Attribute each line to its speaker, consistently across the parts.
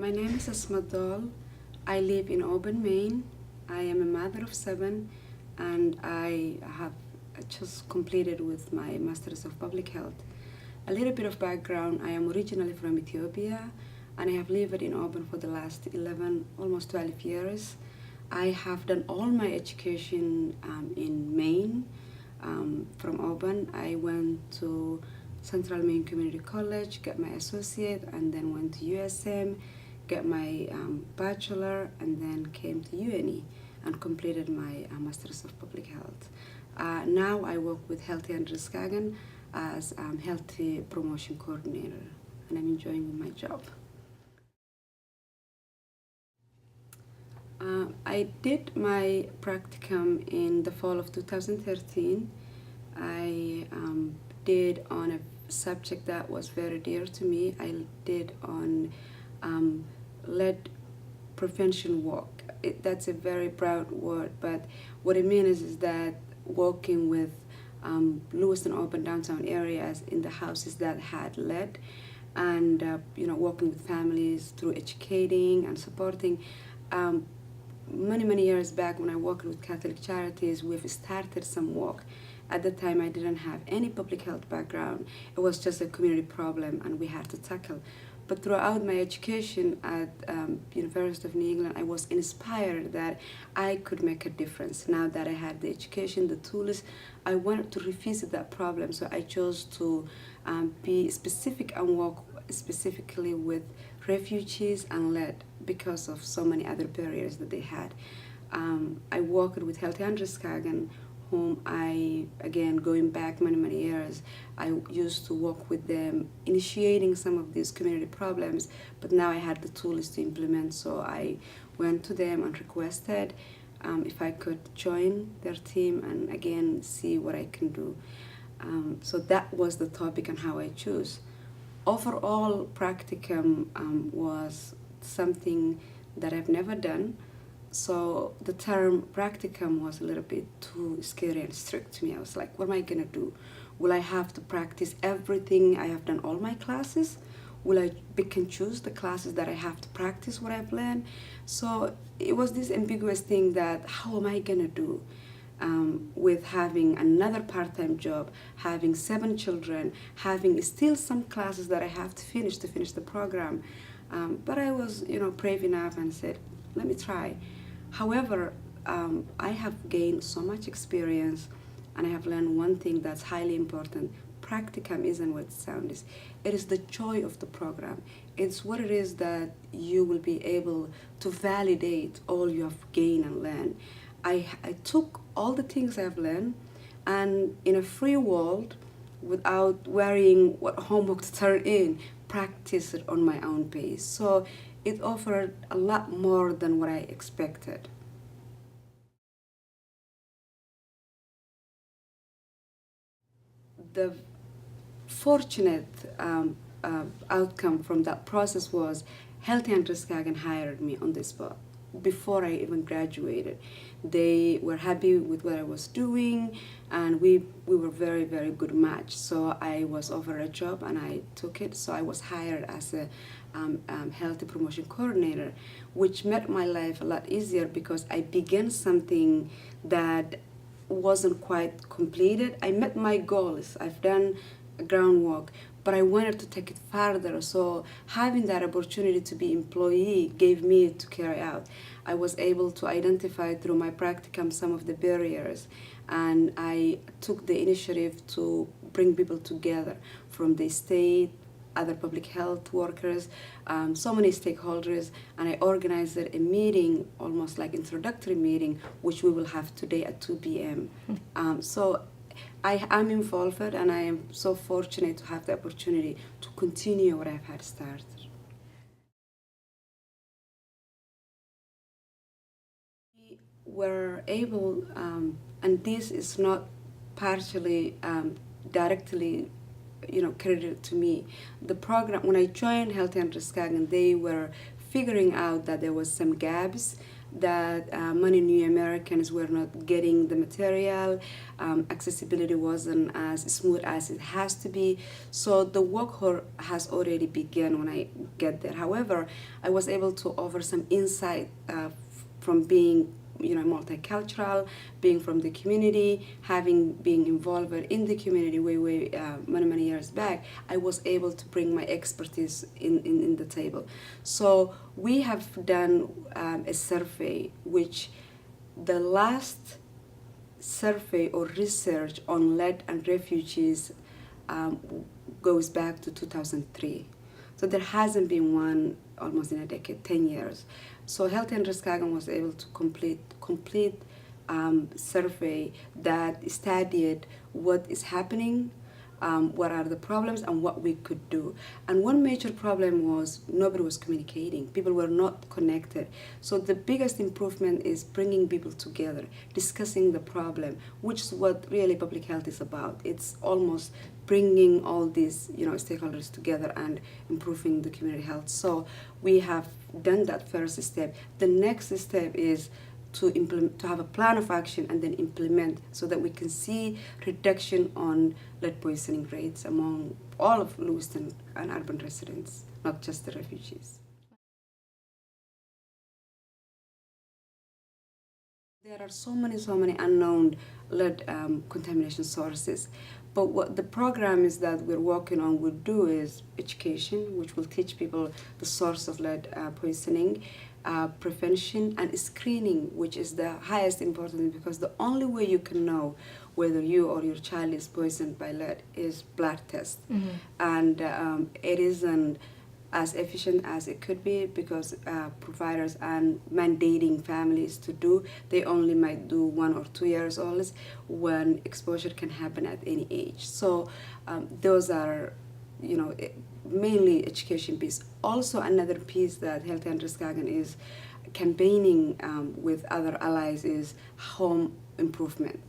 Speaker 1: My name is Asmo Dol. I live in Auburn, Maine. I am a mother of 7 and I have just completed with my Masters of Public Health. A little bit of background, I am originally from Ethiopia and I have lived in Auburn for the last 11, almost 12 years. I have done all my education in Maine. From Auburn, I went to Central Maine Community College, got my associate, and then went to USM, get my bachelor, and then came to UNE and completed my Masters of Public Health. Now I work with Healthy Andreskagen as Healthy Promotion Coordinator, and I'm enjoying my job. I did my practicum in the fall of 2013. I did on a subject that was very dear to me. I did on lead prevention work. That's a very broad word, but what it means is that working with Lewiston, Auburn downtown areas in the houses that had lead, and working with families through educating and supporting. Many years back when I worked with Catholic Charities, we've started some work. At the time I didn't have any public health background. It was just a community problem and we had to tackle. But throughout my education at University of New England, I was inspired that I could make a difference. Now that I had the education, the tools, I wanted to revisit that problem. So I chose to be specific and work specifically with refugees and lead because of so many other barriers that they had. I worked with Healthy Andreskagen, whom I, again, going back many years, I used to work with them, initiating some of these community problems, but now I had the tools to implement, so I went to them and requested if I could join their team and again see what I can do. So that was the topic and how I chose. Overall, practicum was something that I've never done. So the term practicum was a little bit too scary and strict to me. I was like, what am I gonna do? Will I have to practice everything? I have done all my classes. Will I pick and choose the classes that I have to practice what I've learned? So it was this ambiguous thing that how am I gonna do with having another part-time job, having 7 children, having still some classes that I have to finish the program. But I was, brave enough and said, let me try. However, I have gained so much experience and I have learned one thing that's highly important. Practicum isn't what it sounds. It is the joy of the program. It's what it is that you will be able to validate all you have gained and learned. I took all the things I've learned and in a free world, without worrying what homework to turn in, practice it on my own pace. So it offered a lot more than what I expected. The fortunate outcome from that process was Healthy Andreskagen hired me on the spot before I even graduated. They were happy with what I was doing and we were very good match. So I was offered a job and I took it. So I was hired as a healthy promotion coordinator, which made my life a lot easier because I began something that wasn't quite completed. I met my goals. I've done groundwork, but I wanted to take it further. So having that opportunity to be employee gave me to carry out. I was able to identify through my practicum some of the barriers, and I took the initiative to bring people together from the state, other public health workers, so many stakeholders, and I organized a meeting, almost like introductory meeting, which we will have today at 2 p.m. So I am involved and I am so fortunate to have the opportunity to continue what I've had started. We were able, and this is not partially directly credited to me. The program, when I joined Healthy Andreskagen, they were figuring out that there was some gaps that many new Americans were not getting the material. Accessibility wasn't as smooth as it has to be. So the work has already begun when I get there. However, I was able to offer some insight from being multicultural, being from the community, having been involved in the community way many years back. I was able to bring my expertise in the table. So we have done a survey, which the last survey or research on lead and refugees goes back to 2003. So there hasn't been one almost in a decade, 10 years. So Health and Riskagan was able to complete survey that studied what is happening, what are the problems, and what we could do. And one major problem was nobody was communicating. People were not connected. So the biggest improvement is bringing people together, discussing the problem, which is what really public health is about. It's almost bringing all these stakeholders together and improving the community health. So we have done that first step. The next step is to have a plan of action and then implement, so that we can see reduction on lead poisoning rates among all of Lewiston and urban residents, not just the refugees. There are so many unknown lead contamination sources. But what the program is that we're working on will do is education, which will teach people the source of lead poisoning, prevention, and screening, which is the highest importance, because the only way you can know whether you or your child is poisoned by lead is blood test. And it isn't as efficient as it could be, because providers are mandating families to do. They only might do 1 or 2 years old, when exposure can happen at any age. So those are, mainly education piece. Also, another piece that Health and Riskagan is campaigning with other allies is home improvement.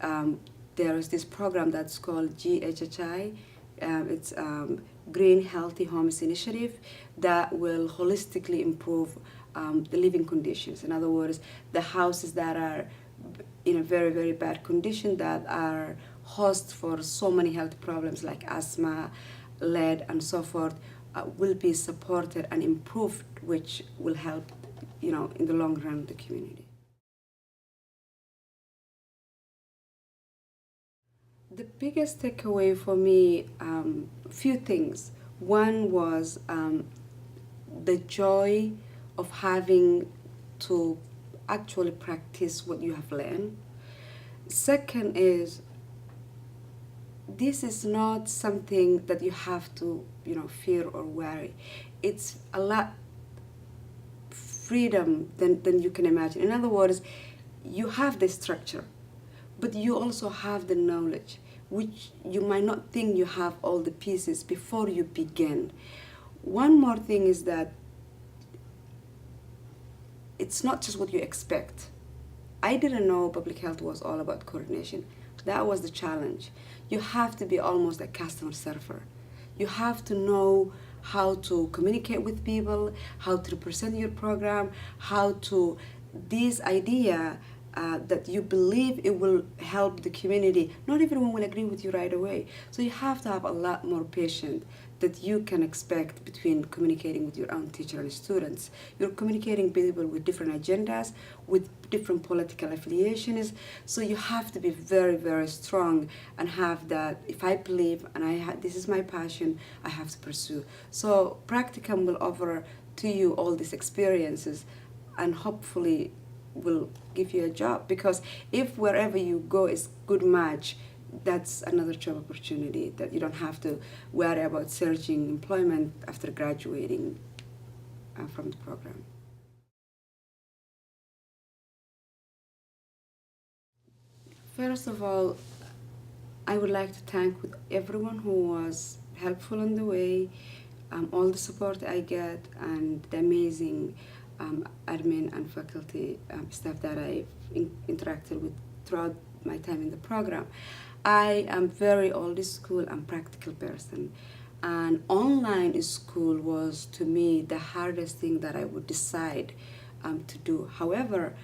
Speaker 1: There is this program that's called GHHI. It's Green Healthy Homes Initiative that will holistically improve the living conditions. In other words, the houses that are in a very bad condition, that are host for so many health problems like asthma, lead, and so forth, will be supported and improved, which will help, in the long run, the community. The biggest takeaway for me, few things. One was the joy of having to actually practice what you have learned. Second is, this is not something that you have to, fear or worry. It's a lot freedom than you can imagine. In other words, you have the structure, but you also have the knowledge, which you might not think you have all the pieces before you begin. One more thing is that it's not just what you expect. I didn't know public health was all about coordination. That was the challenge. You have to be almost a customer server. You have to know how to communicate with people, how to represent your program, how to, this idea that you believe it will help the community. Not everyone will agree with you right away. So you have to have a lot more patience that you can expect between communicating with your own teacher and students. You're communicating people with different agendas, with different political affiliations. So you have to be very strong and have that, if I believe and this is my passion, I have to pursue. So Practicum will offer to you all these experiences, and hopefully will give you a job, because if wherever you go is good match, that's another job opportunity that you don't have to worry about searching employment after graduating from the program. First of all, I would like to thank everyone who was helpful on the way, all the support I get, and the amazing admin and faculty staff that I've interacted with throughout my time in the program. I am very old school and practical person, and online school was to me the hardest thing that I would decide to do. However,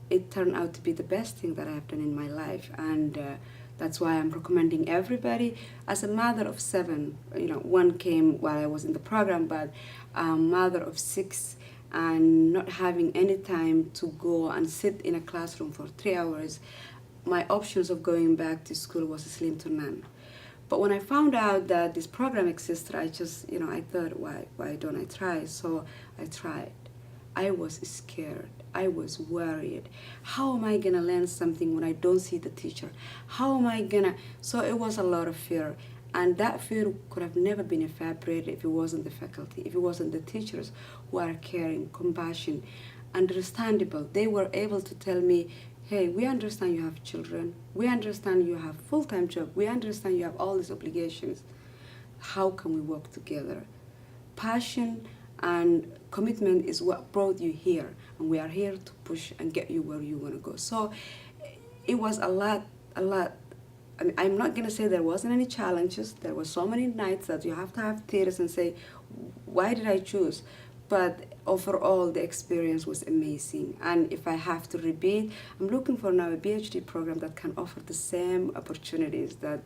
Speaker 1: it turned out to be the best thing that I have done in my life, and that's why I'm recommending everybody. As a mother of 7, one came while I was in the program, but a mother of 6, and not having any time to go and sit in a classroom for 3 hours, my options of going back to school was slim to none. But when I found out that this program existed, I just, I thought, why don't I try? So I tried. I was scared. I was worried. How am I gonna learn something when I don't see the teacher? How am I gonna? So it was a lot of fear. And that fear could have never been evaporated if it wasn't the faculty, if it wasn't the teachers who are caring, compassion, understandable. They were able to tell me, hey, we understand you have children. We understand you have full-time job. We understand you have all these obligations. How can we work together? Passion and commitment is what brought you here, and we are here to push and get you where you want to go. So it was a lot. I mean, I'm not going to say there wasn't any challenges. There were so many nights that you have to have tears and say, why did I choose? But overall, the experience was amazing. And if I have to repeat, I'm looking for now a PhD program that can offer the same opportunities that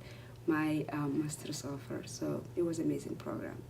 Speaker 1: my master's offer. So it was an amazing program.